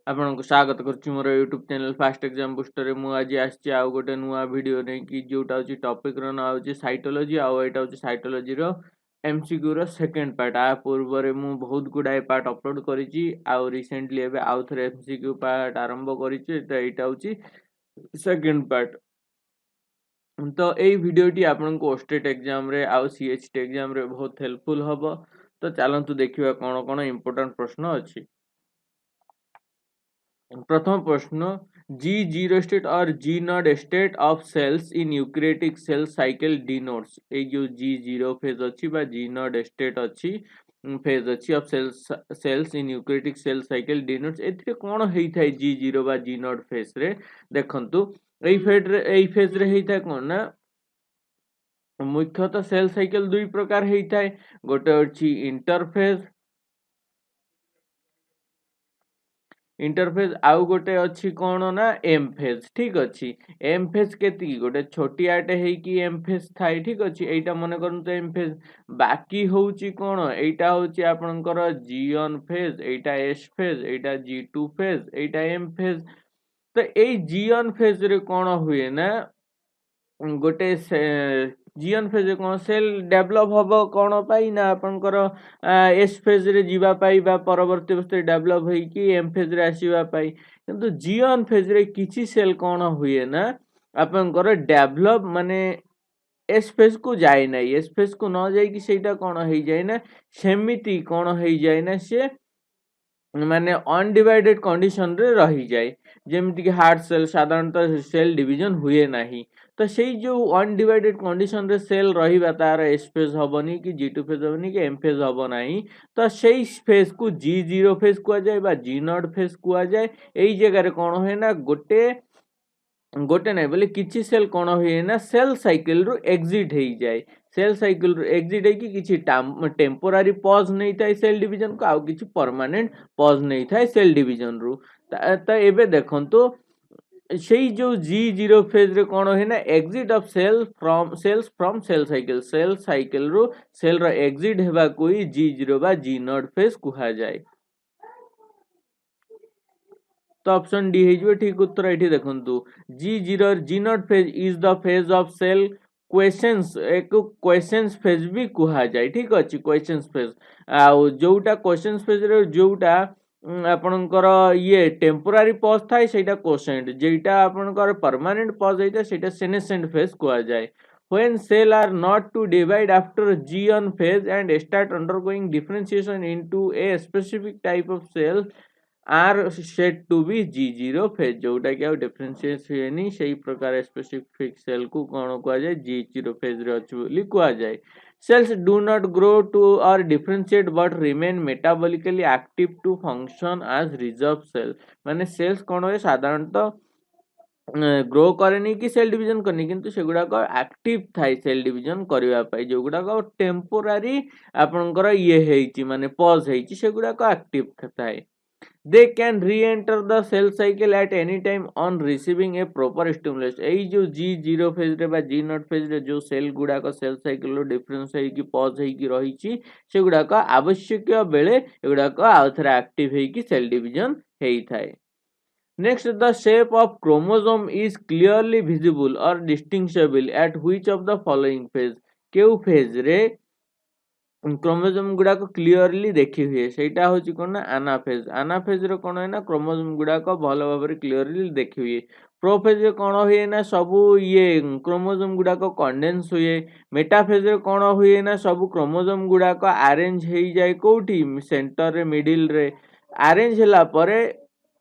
आपनको स्वागत करुच्ची मोर YouTube channel fast exam booster मु आज आसी आउ गोटे नुआ वीडियो नहीं कि जोटा हूँ टॉपिक रो ना हूँ साइटोलॉजी आउ एटा हूँ साइटोलॉजी रो एमसीक्यू रो सेकंड पार्ट आ पूर्व रे मु बहुत गुडाए पार्ट अपलोड करिची आउ रिसेंटली एबे आउ थरे एमसीक्यू पार्ट आरंभ करिची तो एटा हूँ सेकंड पार्ट। तो एई वीडियोटी आपनको स्टेट एग्जाम रे आउ सीएचटी एग्जाम रे बहुत हेल्पफुल हबो। तो चलंतु देखिबा कोन कोन इंपोर्टेंट प्रश्न अछि। प्रथम प्रश्न जी zero state or G not state of cells in eukaryotic cell cycle denotes a जो जी जीरो फेज अच्छी बा जी नॉट स्टेट अच्छी फेज अच्छी of cells in eukaryotic cell cycle denotes एथिरे कोन हेई थाई जी जीरो बा जी नॉट फेज रे देखंतु एई फेज रे हेई थाई कोन ना मुख्यतः सेल साइकिल दुई प्रकार हेई थाई गोटे अछि इंटरफेज इंटरफेज आउ गोटे अच्छी कौन ना एम फेज ठीक अच्छी एम फेज केती गोटे छोटियाटे हेकी एम फेज थाए ठीक अच्छी एटा मन करंतु एम फेज बाकी होउची कौन एटा होउची आपनकर जी1 फेज एटा एस फेज एटा जी2 फेज एटा एम फेज। तो एई जी1 फेज रे कौन हुए ना गोटे जीएन फेज कौन सेल डेभलप हबो कौन पाई ना आपनकर एस फेज रे जीवा पाई बा परवर्ती अवस्था डेभलप होई कि एम फेज रे आसीबा पाई किंतु जीएन फेज रे किछि सेल कौन हुए ना आपनकर डेभलप माने एस फेज को जाए ना एस फेज को न जाई कि सेटा कौन होई जाए ना सेमिति कौन होई जाए ना से माने अनडिवाइडेड कंडीशन रे रही जाए जेमिति कि हार्ट सेल साधारणतः सेल डिवीजन हुए नाही। तो सेई जो अनडिवाइडेड कंडीशन रे सेल रहिबा तार एस फेज हबनी कि जी2 फेज हबनी कि एम फेज हब नाही। तो सेई फेज को जी जीरो फेज कुआ जाए बा जी नॉट फेज कुआ जाए। एई जगह रे कोन होय ना गोटे नहीं बोले किछि सेल कोन होय ना सेल साइकिल रु एग्जिट हेई जाए सेल साइकिल रु एग्जिट है कि किछि टेम्पोरारी पॉज नहीं थाए सेल डिवीजन को आउ किछि परमानेंट पॉज नहीं थाए सेल डिवीजन रु। त एबे देखंतु सेई जो जी जीरो फेज रे कोन होय ना exit of cells from cell cycle रु सेल रो एग्जिट हेबा कोई जी जीरो बा जी नॉट फेज कुहा जाए। तो ऑप्शन डी है ठीक उत्तर ये देखु G zero G not phase is the phase of cell quiescence एक क्वेश्चंस फेज भी कुहा जाए ठीक अच्छे क्वेश्चंस फेज आउ जोटा क्वेश्चंस फेज रे जोटा आपनकर ये टेम्पोरारी पॉज थाए सेटा क्वोशेंट जेटा आपनकर परमानेंट पॉज होता सेटा सेनेसेंट फेज कुहा जाए। When cell are not to divide after G1 phase and start undergoing differentiation into a specific type of cell are set to be G zero phase जोटा कि differentiate हुएनी से प्रकार specific cell को कौन कह जाए जी जीरो फेज रे अछि बोली कह जाए। Cells do not grow to or differentiate but remain metabolically active to function as reserve cell माने सेल्स कौन हुए साधारणतः ग्रो करेनी कि सेल डिवीजन करनी किंतु सेगुड़ाक एक्टिव थाए सेल डिवीजन करबा पाई जो गुड़ाक टेम्पोरारी आपनकर ये हेची माने पॉज हेची सेगुड़ाक एक्टिव थाए। They can re-enter the cell cycle at any time on receiving a proper stimulus। एई जो जी जीरो फेज रे बा जी नॉट फेज रे जो सेल गुड़ा को सेल साइकिल रो डिफरेंस है कि पॉज है कि रही छी से गुड़ा को आवश्यक बेले एगुड़ा को आउथरा एक्टिव है कि सेल डिवीजन हेई थाए। Next the shape of chromosome is clearly visible और distinguishable at which of the following phase केउ फेज रे क्रोमोसोम गुड़ा को क्लियरली देखी हुए सेटा होची कोन ना आनाफेज रे कोन है ना क्रोमोसोम गुड़ा को भलो भाबरे क्लियरली देखी हुए। प्रोफेज रे कोन हुए ना सबु ये क्रोमोसोम गुड़ा को कंडेंस हुए। मेटाफेज रे कोन हुए ना सबु क्रोमोसोम गुड़ा को अरेंज हेई जाय कोठी सेंटर रे मिडिल रे अरेंज होला परे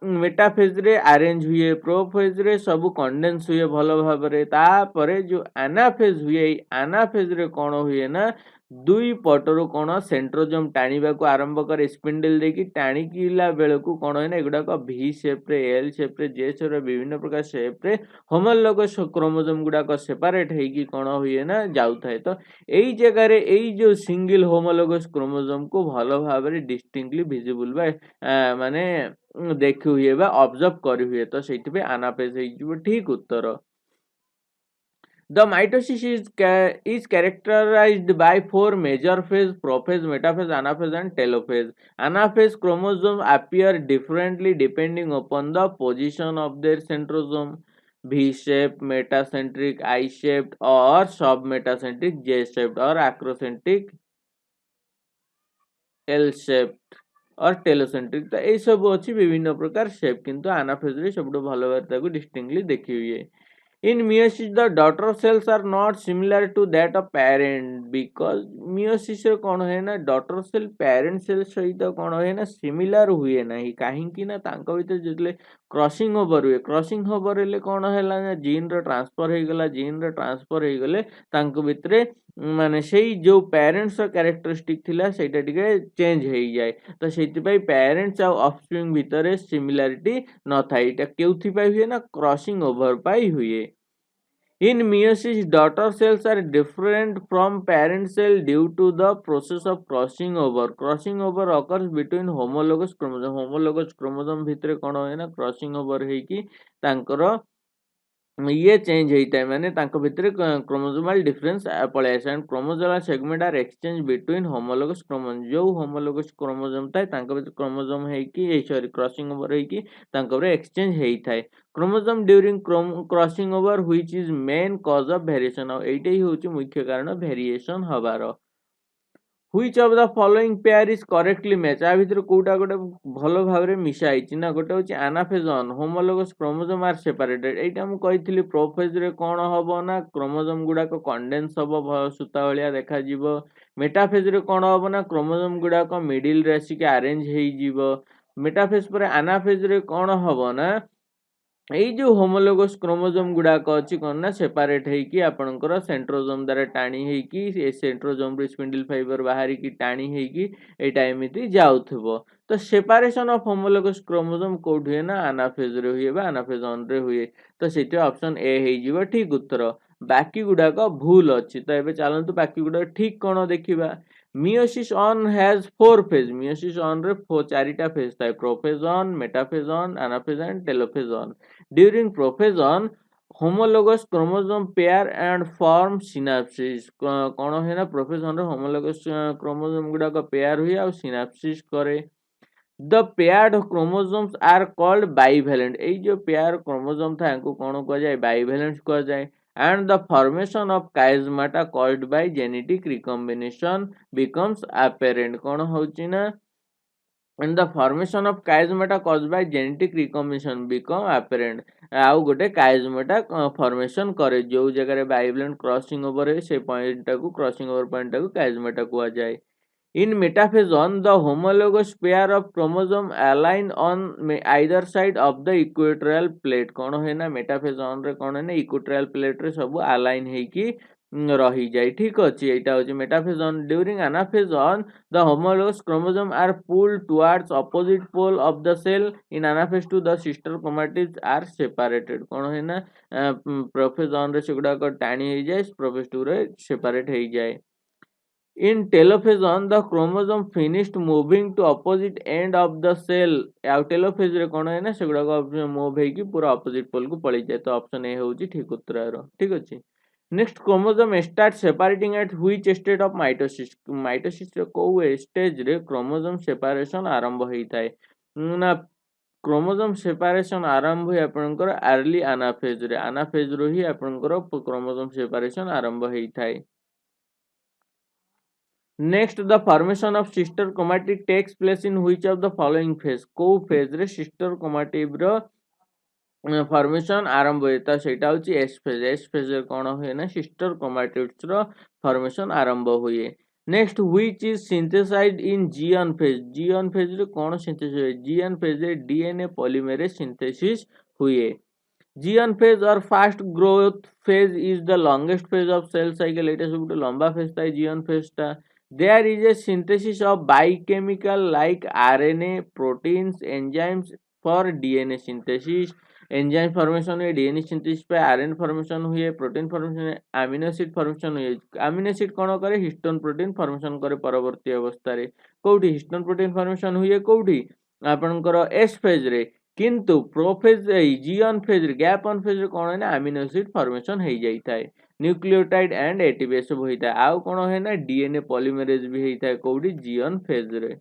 मेटाफेज रे अरेंज हुए। प्रोफेज रे सबु कंडेंस हुए भलो भाबरे तापरे जो एनाफेज हुए एनाफेज रे कोन हुए ना दुई पटरु कोन सेंट्रोजोम टाणीबा को आरंभ करे स्पिंडल देकी टाणीकिला बेलकू कोन होय ना एगुडा को भी शेप रे एल शेप रे जे शेप रे विभिन्न प्रकार शेप रे होमोलोगस क्रोमोसोम गुडा को सेपरेट है कि कोन हुए ना जाउ थाए। तो एई जगह रे एई जो सिंगल होमोलोगस क्रोमोसोम को भलो भाबरे डिस्टिंक्टली विजिबल बा माने देखि हुए बा ऑब्जर्व करि हुए तो सेति पे एनाफेज है ठीक उत्तर। The mitosis is characterized by four major phase: prophase, metaphase, anaphase, and telophase. Anaphase chromosomes appear differently depending upon the position of their centrosome: V-shaped, metacentric, I-shaped, or submetacentric, J-shaped, or acrocentric, L-shaped, और telocentric. तो यही सब अच्छी विभिन्न प्रकार shape, किंतु आनाफेज रे सब भल भाव डिस्टिंक्टली देखी हुए। In meiosis, the daughter cells are not similar to that of parent because meiosis रे कौन है ना daughter cell parent cell सहित कौन है ना similar हुए नहीं, कहीं ना तांको भीतर जितले क्रॉसिंग ओवर हुए, क्रॉसिंग ओवर हेले कौन हैला ना जीन रो ट्रांसफर हो गला, जीन रो ट्रांसफर हो गले तांको भितरे माने सेही जो पेरेंट्स रो कैरेक्टरिस्टिक थिला सेटा टिके चेंज हो जाए। तो सेति पई पेरेंट्स आ ऑफस्प्रिंग भितरे सिमिलरिटी न थाई, एटा केउथि पाई हुए ना क्रॉसिंग ओवर पाई हुए। In meiosis, daughter cells are different from parent cell due to the process of crossing over. Crossing over occurs between homologous chromosome. Homologous chromosome भितरे कौन है ना crossing over ହେଇକି ତାଙ୍କର ये चेंज होता है, माने तांको भितरे क्रोमोसोमल डिफरेंस पळे आसे, and chromosomal segment are exchange between homologous chromosome. जो होमोलोगस क्रोमोसोम थाए तांको भितर क्रोमोसोम हेकी सॉरी क्रॉसिंग ओवर हेकी तांको रे एक्सचेंज हेई थाए chromosome during crossing over which is main cause of variation. एइटे ही होची मुख्य कारण वेरिएशन हबार। Which of the following pair is correctly match? आ भितर कोउटा गोटे भलो भाबरे मिशा आइछि ना, गोटे होछि एनाफेजन होमोलोगस क्रोमोसोम आर सेपरेटेड। एइटा मु कहिथिली प्रोफेज रे कोन हबो ना क्रोमोसोम गुडा को कंडेंस हबो, सूता भलिया देखा जिवो। मेटाफेज रे कोन हबो ना क्रोमोसोम गुडा को मिडिल रे आसी के अरेंज हेइ जिवो। मेटाफेज पर एनाफेज रे कोन हबो ना एई जो होमोलोगस क्रोमोसोम गुडाक अच्छी कौन ना सेपारेट होइकी आपनकर सेंट्रोजोम द्वारा टाणी होइकी ए सेंट्रोजोम रे स्पिंडल फाइबर बाहरी की टाणी होइकी एटा एमिति जाउथबो। तो separation of homologous chromosome code हुए ना एनाफेज रे हुए बा एनाफेजन रे हुए। तो सेति ऑप्शन ए हेइ जिवो ठीक उत्तर। बाकी गुडाक भूल अछि। तो एबे चलंतु बाकी गुडा ठीक कोन देखिबा। Meiosis on has four phase. Meiosis on रे चारिटा फेज थाए: prophase on, metaphase on, anaphase and telophase on. During prophase, homologous chromosome pair and form synapses। कौन है ना प्रोफेजन रे homologous chromosome गुडा का पेयर हुए और synapses करे। The paired chromosomes are called bivalent। एई जो पेयर क्रोमोसोम था इनको कौन कहा जाए bivalent कहा जाए। And the formation of chiasmata caused by genetic recombination becomes apparent। कौन होची ना and the formation of chiasmata caused by genetic recombination become apparent। आउ गोटे chiasmata formation करे जो जगह रे bivalent crossing over है से पॉइंट को crossing over पॉइंट को chiasmata कुआ जाए। In metaphase, the homologous pair of chromosome align on either side of the equatorial plate। कौन है ना metaphase रे कौन है ना equatorial plate रे सब align है कि रही जाए। ठीक अछि, एटा होची मेटाफेजन। ड्यूरिंग एनाफेजन the homologous chromosome are pulled towards opposite pole of the cell. In anaphase two the sister chromatids are separated. कोन है ना प्रोफेजन रे सेगुडा को टाणी हो जाए, प्रोफेज टू रे सेपरेट हो जाए। In telophase, the chromosome finished moving to opposite end of the cell। या telophase रे कोन है ना सेगुडा को मूव हेकी पूरा ऑपोजिट पोल को पळि जाए। तो ऑप्शन ए होची ठीक उत्तर। ठीक अछि। Next chromosome start separating at which stage of mitosis. Mitosis रे को स्टेज रे क्रोमोसोम सेपरेशन आरंभ होई थाए ना क्रोमोसोम सेपरेशन आरंभ होई आपनकर अर्ली एनाफेज रे। एनाफेज रो ही आपनकर क्रोमोसोम सेपरेशन आरंभ होई थाए। Next the formation of sister chromatid takes place in which of the following phase. को फेज रे सिस्टर क्रोमैटिड रो फॉर्मेशन आरंभ होता सेटा होची एस फेज। एस फेज रे कोन होय ना सिस्टर क्रोमैटिड्स रो फॉर्मेशन आरंभ हुए। Next which is synthesized in GN phase. GN phase रे कोन सिंथेसिस हुए? जीएन फेज रे डीएनए पॉलीमरेज सिंथेसिस हुए। GN phase or fast growth phase is the longest phase of cell cycle. एटा सबटु लंबा फेज था जीएन फेज ता। There is a synthesis of biochemical like RNA, proteins, enzymes for DNA synthesis. Enzyme formation हुए, DNA synthesis पे RNA formation हुए, protein formation, amino acid formation हुए। Amino acid कोन करे? हिस्टोन प्रोटीन फॉर्मेशन करे परवर्ती अवस्था रे। कोउठी हिस्टोन प्रोटीन फॉर्मेशन हुए? कोउठी आपनकर एस फेज रे। किंतु प्रोफेज जीएन फेज रे गैप ऑन फेज रे कोन है ना अमीनो एसिड फॉर्मेशन हेइ जाई थाए। न्यूक्लियोटाइड एंड एटीपी सब होता है। आउ कौन है ना डीएनए पॉलीमरेज भी होता है कोडी जीएन फेज रे।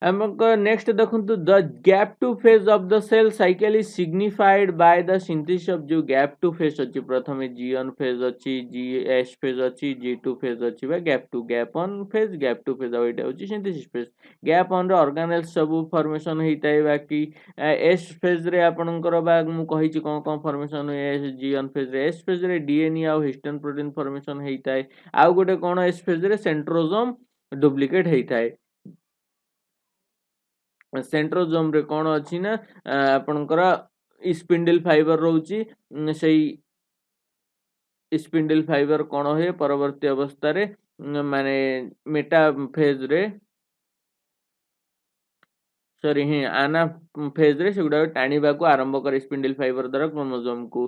नेक्स्ट देखो the gap two phase of the cell cycle is signified by the synthesis of जो गैप टू फेज अच्छी प्रथम जी1 फेज अच्छी जीएस फेज अच्छी जी2 फेज अच्छी बा gap one phase gap two phase out होची synthesis phase. Gap one रे organelles सब फॉर्मेशन होता है बाकी एस फेज रे आपनकर बा मु कहिची कोन कोन फॉर्मेशन हुए जी1 फेज रे। एस फेज रे डीएनए आ हिस्टोन प्रोटीन फॉर्मेशन होता है। आउ गोटे कोन एस फेज रे सेंट्रोसोम डुप्लीकेट होता है। सेंट्रोजोम रे कौन अच्छी ना आपनकर स्पिंडल फाइबर रोची सही स्पिंडल फाइबर कौन हुए परवर्ती अवस्था रे माने मेटा फेज रे सॉरी हाँ आना फेज रे सेगुडा टाणीबा को आरंभ करे स्पिंडल फाइबर द्वारा क्रोमोसोम को।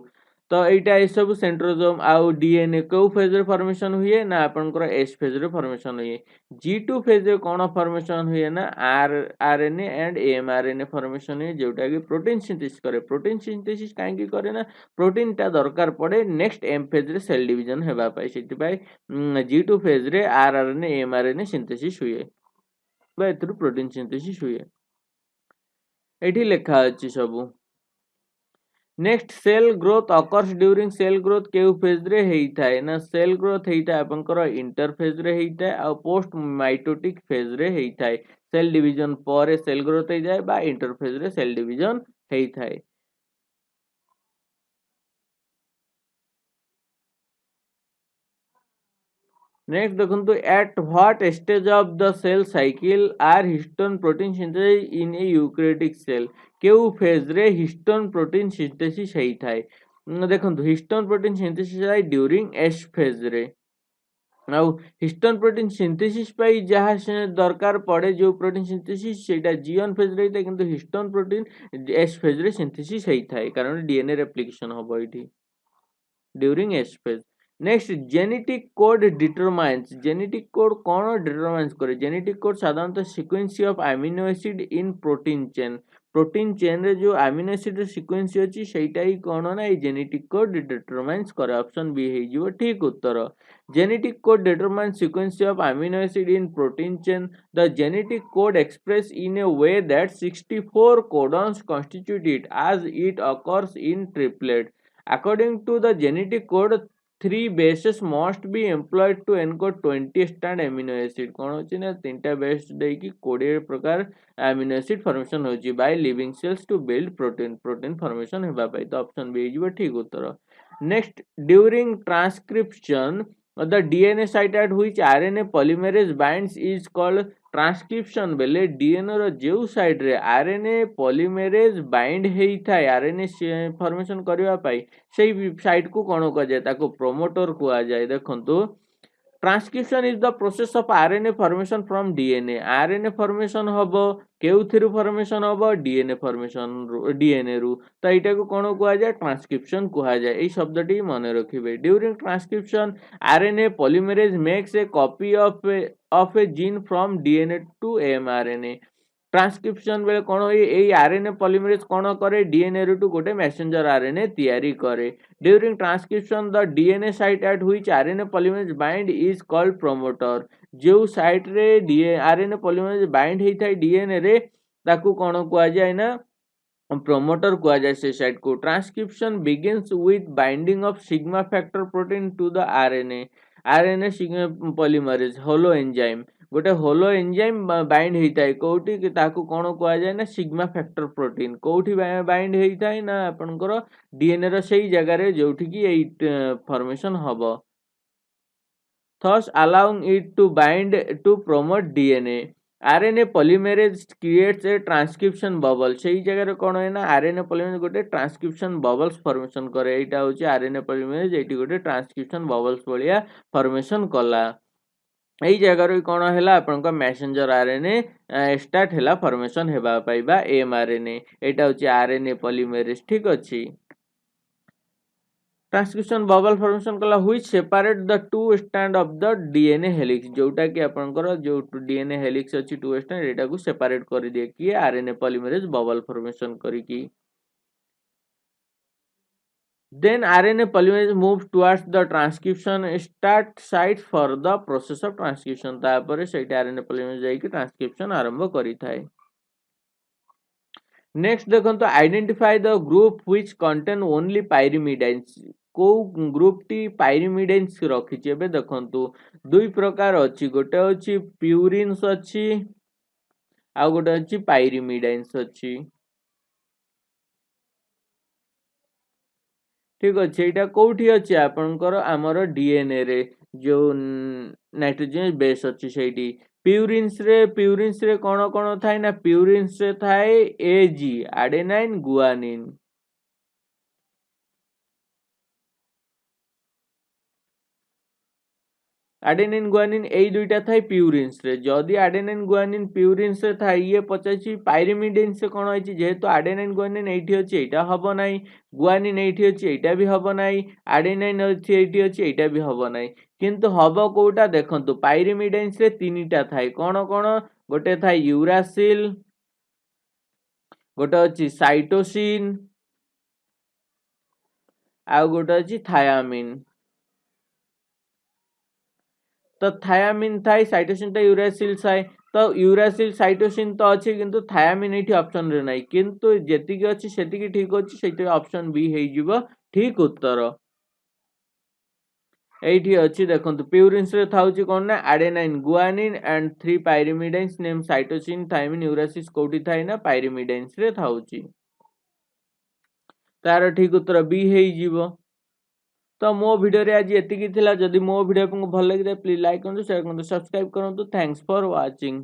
तो एटा ए सब सेंट्रोजोम आउ डीएनए को फेज रे फॉर्मेशन हुए ना आपनकर एस फेज रे फॉर्मेशन हुए। जी2 फेज रे कौन फॉर्मेशन हुए ना आरएनए एंड एमआरएनए फॉर्मेशन हुए जोटा कि प्रोटीन सिंथेसिस करे। प्रोटीन सिंथेसिस काहे करे ना प्रोटीन टा दरकार पड़े नेक्स्ट एम फेज रे सेल डिवीजन हेबा पाई सेति पाई जी2 फेज रे आरआरएनए एमआरएनए सिंथेसिस हुए बा एथरु प्रोटीन सिंथेसिस हुए। एठी लेखा अछि सबु। Next cell growth occurs during cell growth केउ फेज रे हेइथाय ना सेल ग्रोथ हेइथाय आपनकर इंटरफेज रे हेइथाय आ पोस्ट माइटोटिक फेज रे हेइथाय। सेल डिवीजन पर सेल ग्रोथ हे जाय बा इंटरफेज रे सेल डिवीजन हेइथाय। नेक्स्ट देखंतु at what stage of the cell cycle are histone protein synthesis in a eukaryotic cell केउ फेज रे हिस्टोन प्रोटीन सिंथेसिस हेइथाय। देखंतु हिस्टोन प्रोटीन सिंथेसिस आइ ड्यूरिंग एस फेज रे आउ हिस्टोन प्रोटीन सिंथेसिस पाई जहाँ से दरकार पड़े जो प्रोटीन सिंथेसिस सेटा जी1 फेज रे होता किंतु हिस्टोन प्रोटीन एस फेज रे सिंथेसिस होता है कारण डीएनए रेप्लिकेशन हम ये during S phase. Next genetic code determines genetic code कौन डिटरमाइंस करे जेनेटिक कोड साधारणतः sequence of amino acid in protein chain रे जो अमीनो एसिड रे सीक्वेंस अछि सेटा ही कोन ना ए जेनेटिक कोड डिटरमाइंस करे। ऑप्शन बी हे जिवो ठीक उत्तर। Genetic code determines sequence of amino acid in protein chain. The genetic code expressed in a way that 64 codons constitute it as it occurs in triplet. According to the genetic code, 3 bases must be employed to encode 20 stand amino acid. कौन होची ना 3टा base देकी 20 प्रकार amino acid formation होची by living cells to build protein formation हेबा पाई। तो option B जिवो ठीक उत्तर। Next, during transcription the DNA site at which RNA polymerase binds is called transcription बेले डीएनए रो जो साइड रे आरएनए पॉलीमेरेज बाइंड हेई थाए RNA formation करबा पाई सेही साइट को कोन को जाय ताको प्रोमोटर को आ जाय। देखंतु transcription is the process of RNA formation from DNA. RNA formation हबो केउथिरु फॉर्मेशन हबो डीएनए फॉर्मेशन डीएनए रु तो एटा को कोन को आ जाय ट्रांसक्रिप्शन को आ जाय। ए शब्दटी मन रखिबे। During transcription RNA polymerase makes a copy of a gene from DNA to mRNA. Transcription बेले कोन होई एई आरएनए पॉलीमरेज कोन करे डीएनए टू गोटे मैसेंजर आरएनए तैयारी करे। During transcription the DNA site at which RNA polymerase bind is called promoter. जो साइट रे आरएनए पॉलीमरेज बाइंड हेई थाई डीएनए रे ताकू कोन को आ जाय ना प्रोमोटर को आ जाय से साइट को। Transcription begins with binding of sigma factor protein to the RNA sigma polymerase holoenzyme गोटे होलो एंजाइम बाइंड होता है कोठी कि ताकू कोन को आ जाय ना सिग्मा फैक्टर प्रोटीन कोठी बाइंड होता है ना आपनकर डीएनए रो सही जगह रे जोठी कि एई फॉर्मेशन हबो thus allowing it to bind to promote DNA. RNA polymerase creates a transcription bubble सही जगह रे कोन है ना आरएनए पॉलीमेरेज गोटे ट्रांसक्रिप्शन बबल्स फॉर्मेशन करे। एटा होची आरएनए पॉलीमेरेज एटी गोटे ट्रांसक्रिप्शन बबल्स भलिया फॉर्मेशन कला। एई जगह रे कोन हैला आपन को मैसेंजर आरएनए स्टार्ट हैला फॉर्मेशन हेबा पाइबा एमआरएनए एटा होची आरएनए पॉलीमेरेज ठीक अछि। ट्रांसक्रिप्शन बबल फॉर्मेशन कला which separate the two strand of the DNA helix जोटा कि आपनकर जो डीएनए हेलिक्स अछि टू स्ट्रैंड एटा को सेपरेट कर दिए कि आरएनए पॉलीमरेज बबल फॉर्मेशन करी की। Then RNA polymerase moves towards the transcription start site for the process of transcription. तापर सेठी RNA polymerase जाइए transcription आरंभ करी थाए. Next देखो identify the group which contain only pyrimidines. को ग्रुप टी पायरिमिडाइन्स रखिछि एबे देखंतु दुई प्रकार अछि गोटे अछि प्यूरिन्स अछि आ गोटे अछि पायरिमिडाइन्स अछि. ठीक अच्छे एटा कोठी अच्छे आपनकर आमर डीएनए रे जो नाइट्रोजन बेस अच्छी सेठी. प्यूरिन्स रे कोन थाए ना प्यूरिन्स रे थाए एजी एडेनाइन गुआनिन. एडेनाइन गुआनिन एई दुईटा थाए प्यूरिन्स रे. जदि एडेनाइन गुआनिन प्यूरिन्स रे थाए ये पचाछि पायरिमिडाइन्स रे कोन होइछि जेहेतु एडेनाइन गुआनिन एठी अछि एटा हबो नाही, गुआनिन एठी अछि एटा भी हबो नाही, एडेनाइन अछि एठी अछि एटा भी हबो नाही. किंतु हबो कोटा देखंतु पायरिमिडाइन्स रे तीनिटा थाए कोन गोटे थाए यूरासिल, गोटे अछि साइटोसिन आ गोटे अछि थायामिन. तो थायामिन थाए साइटोसिन ता यूरासिल थाए तो यूरासिल साइटोसिन तो अच्छे किंतु थायामिन एठी ऑप्शन रे नाही किंतु जेतिकी अछि सेतिकी ठीक अछि सेति ऑप्शन बी हेइ जिवो ठीक उत्तर. एठी अछि देखंतु प्यूरिन्स रे थाउची कोन ना adenine guanine and 3 pyrimidines name cytosine thymine uracil कोठी थाए ना पायरिमिडाइन्स रे थाउची. तार ठीक उत्तर बी हेइ जिवो. तो मो वीडियो रे आज एतिकी थिला. जदि मो वीडियो आपको भल लगे प्लीज लाइक करंतु शेयर करंतु सब्सक्राइब करंतु. Thanks for watching.